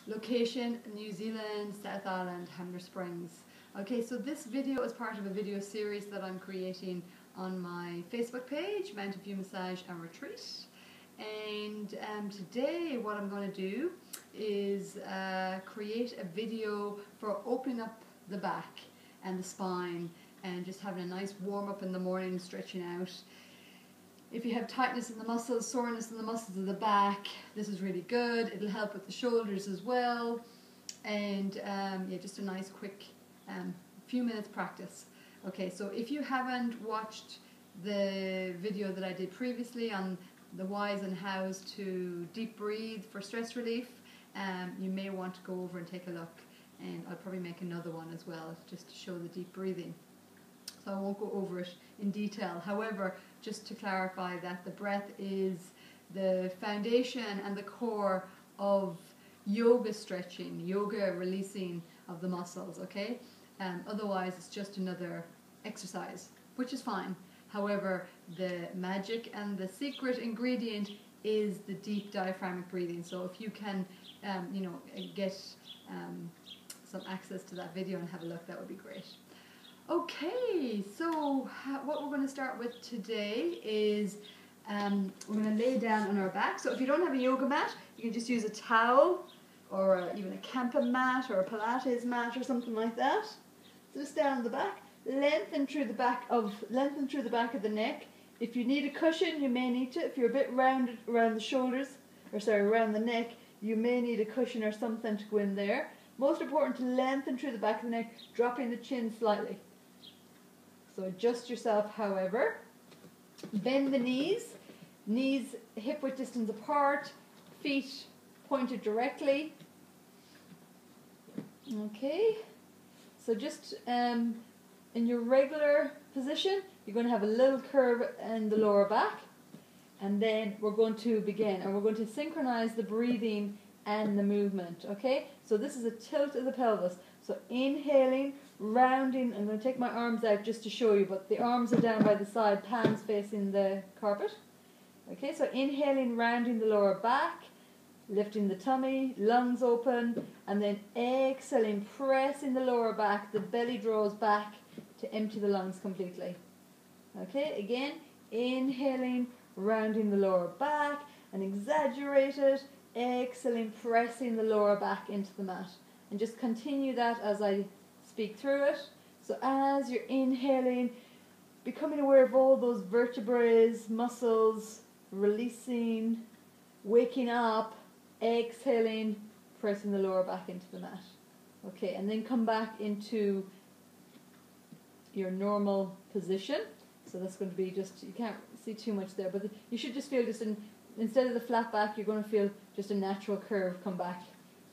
Location, New Zealand, South Island, Hamner Springs. Okay, so this video is part of a video series that I'm creating on my Facebook page, Mountain View Massage and Retreat. And today what I'm going to do is create a video for opening up the back and the spine and just having a nice warm up in the morning, stretching out. If you have tightness in the muscles, soreness in the muscles of the back, this is really good. It'll help with the shoulders as well. And yeah, just a nice quick few minutes practice. Okay, so if you haven't watched the video that I did previously on the whys and hows to deep breathe for stress relief, you may want to go over and take a look, and I'll probably make another one as well just to show the deep breathing. So I won't go over it in detail. However, just to clarify that the breath is the foundation and the core of yoga stretching, yoga releasing of the muscles, okay? Otherwise it's just another exercise, which is fine. However, the magic and the secret ingredient is the deep diaphragmatic breathing. So if you can, get some access to that video and have a look, that would be great. Okay, so what we're going to start with today is we're going to lay down on our back. So if you don't have a yoga mat, you can just use a towel or even a Kampa mat or a Pilates mat or something like that. So just down on the back, lengthen through the back of the neck. If you need a cushion, you may need to. If you're a bit rounded around the shoulders, around the neck, you may need a cushion or something to go in there. Most important to lengthen through the back of the neck, dropping the chin slightly. So adjust yourself, however. Bend the knees hip width distance apart, feet pointed directly. Okay, so just in your regular position, you're going to have a little curve in the lower back, and then we're going to begin, and we're going to synchronize the breathing and the movement. Okay, so this is a tilt of the pelvis. So inhaling, rounding. I'm going to take my arms out just to show you, but the arms are down by the side, palms facing the carpet. Okay, so inhaling, rounding the lower back, lifting the tummy, lungs open, and then exhaling, pressing the lower back. The belly draws back to empty the lungs completely. Okay, again, inhaling, rounding the lower back, and exaggerate it, exhaling, pressing the lower back into the mat. And just continue that as I speak through it. So as you're inhaling, becoming aware of all those vertebrae, muscles, releasing, waking up, exhaling, pressing the lower back into the mat. Okay, and then come back into your normal position. So that's going to be just, you can't see too much there, but you should just feel just instead of the flat back, you're going to feel just a natural curve come back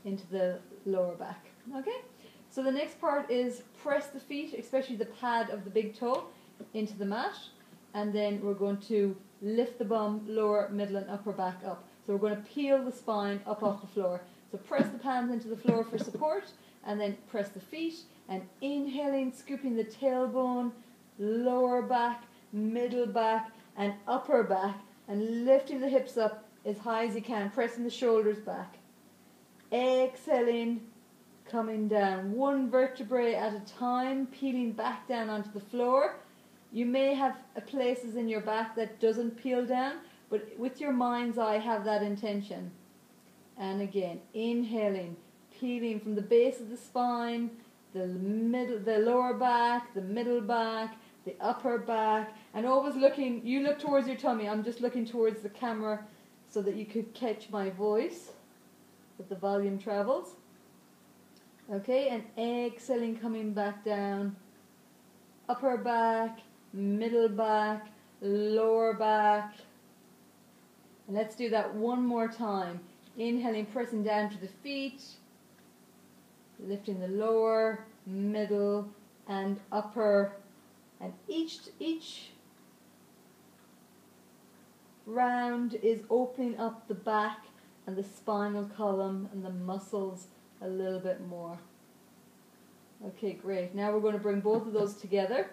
into the lower back. Okay, so the next part is press the feet, especially the pad of the big toe, into the mat, and then we're going to lift the bum, lower, middle and upper back up. So we're going to peel the spine up off the floor. So press the palms into the floor for support, and then press the feet, and inhaling, scooping the tailbone, lower back, middle back and upper back, and lifting the hips up as high as you can, pressing the shoulders back. Exhaling, coming down one vertebrae at a time, peeling back down onto the floor. You may have places in your back that doesn't peel down, but with your mind's eye have that intention. And again, inhaling, peeling from the base of the spine, the lower back, the middle back, the upper back, and always looking, you look towards your tummy, I'm just looking towards the camera so that you could catch my voice, that the volume travels. Okay, and exhaling, coming back down, upper back, middle back, lower back. And let's do that one more time. Inhaling, pressing down to the feet, lifting the lower, middle and upper, and each round is opening up the back and the spinal column and the muscles a little bit more. Okay, great. Now we're going to bring both of those together.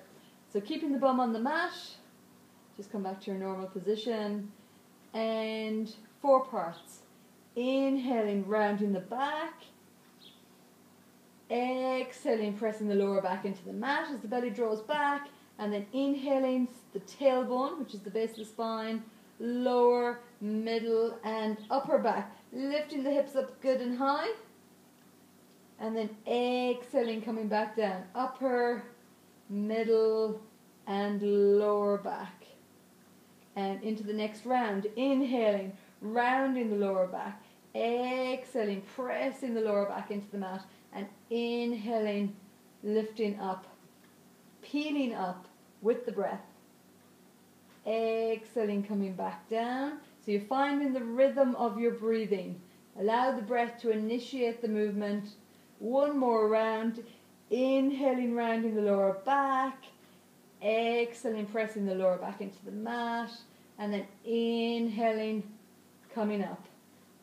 So keeping the bum on the mat, just come back to your normal position, and 4 parts. inhaling, rounding the back. Exhaling, pressing the lower back into the mat as the belly draws back. And then inhaling the tailbone, which is the base of the spine, lower, middle, and upper back. Lifting the hips up good and high. And then exhaling, coming back down. Upper, middle, and lower back. And into the next round. Inhaling, rounding the lower back. Exhaling, pressing the lower back into the mat. And inhaling, lifting up. Peeling up with the breath. Exhaling, coming back down. So you're finding the rhythm of your breathing. Allow the breath to initiate the movement. One more round. Inhaling, rounding the lower back. Exhaling, pressing the lower back into the mat. And then inhaling, coming up.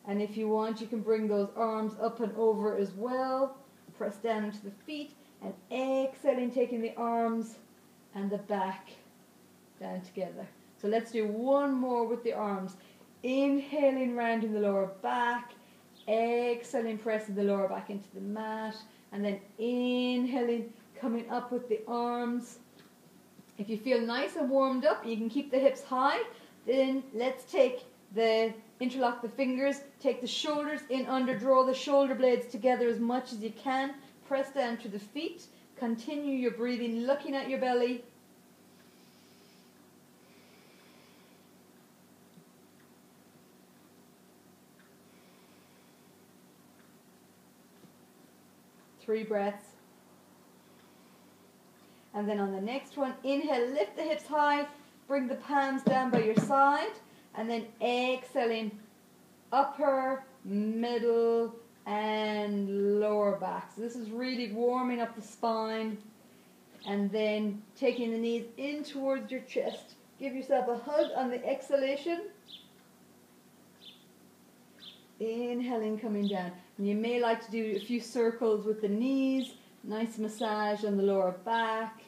And if you want, you can bring those arms up and over as well. Press down into the feet. And exhaling, taking the arms and the back down together. So let's do one more with the arms. Inhaling, rounding the lower back. Exhaling, pressing the lower back into the mat. And then inhaling, coming up with the arms. If you feel nice and warmed up, you can keep the hips high. Then let's interlock the fingers, take the shoulders in under, draw the shoulder blades together as much as you can. Press down to the feet. Continue your breathing, looking at your belly. Three breaths. And then on the next one, inhale, lift the hips high, bring the palms down by your side, and then exhaling, upper, middle, and lower back. So this is really warming up the spine. And then taking the knees in towards your chest. Give yourself a hug on the exhalation. Inhaling, coming down. And you may like to do a few circles with the knees. Nice massage on the lower back.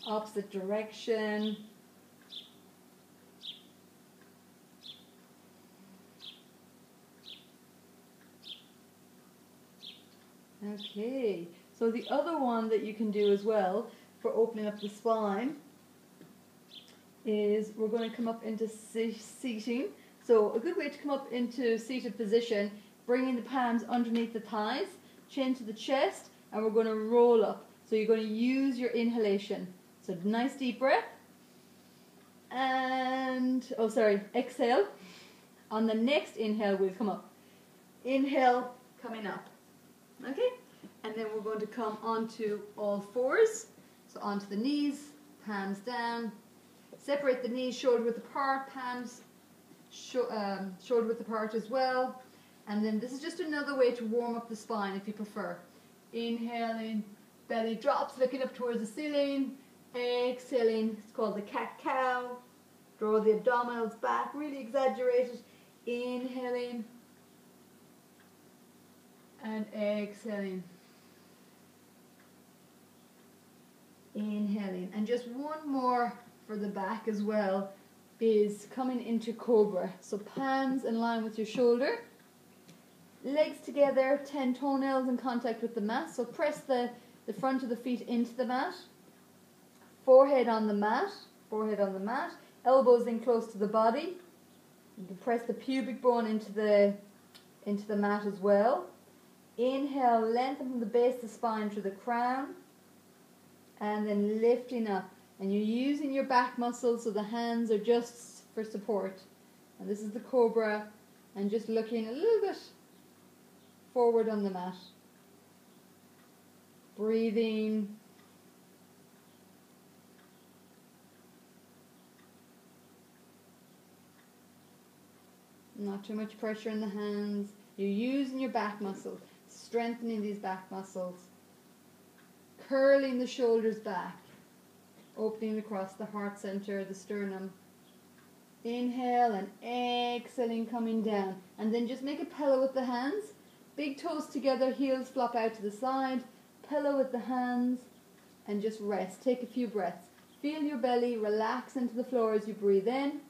Opposite direction. Okay, so the other one that you can do as well for opening up the spine is we're going to come up into seating. So a good way to come up into seated position, bringing the palms underneath the thighs, chin to the chest, and we're going to roll up. So you're going to use your inhalation. So nice deep breath. And, exhale. On the next inhale, we'll come up. Inhale, coming up. Okay, and then we're going to come onto all fours. So onto the knees, palms down. Separate the knees shoulder width apart, palms shoulder width apart as well. And then this is just another way to warm up the spine if you prefer. Inhaling, belly drops, looking up towards the ceiling. Exhaling, it's called the cat-cow. Draw the abdominals back, really exaggerate it. Inhaling. And exhaling. Inhaling. And just one more for the back as well is coming into cobra. So palms in line with your shoulder. Legs together, 10 toenails in contact with the mat. So press the front of the feet into the mat. Forehead on the mat. Forehead on the mat. Elbows in close to the body. You can press the pubic bone into the mat as well. Inhale, lengthen from the base of the spine to the crown. And then lifting up. And you're using your back muscles so the hands are just for support. And this is the cobra. And just looking a little bit forward on the mat. Breathing. Not too much pressure in the hands. You're using your back muscles. Strengthening these back muscles. Curling the shoulders back. Opening across the heart center, the sternum. Inhale and exhaling, coming down. And then just make a pillow with the hands. Big toes together, heels flop out to the side. Pillow with the hands. And just rest. Take a few breaths. Feel your belly relax into the floor as you breathe in.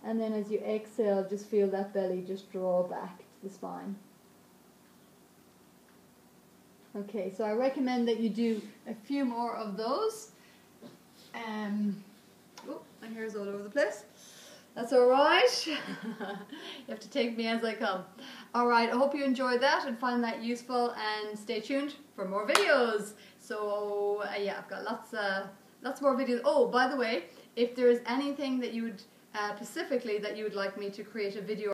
And then as you exhale, just feel that belly just draw back to the spine. Okay, so I recommend that you do a few more of those. Oh, my hair is all over the place. That's alright. You have to take me as I come. Alright, I hope you enjoyed that and find that useful, and stay tuned for more videos. So yeah, I've got lots more videos. Oh, by the way, if there's anything that you would specifically that you would like me to create a video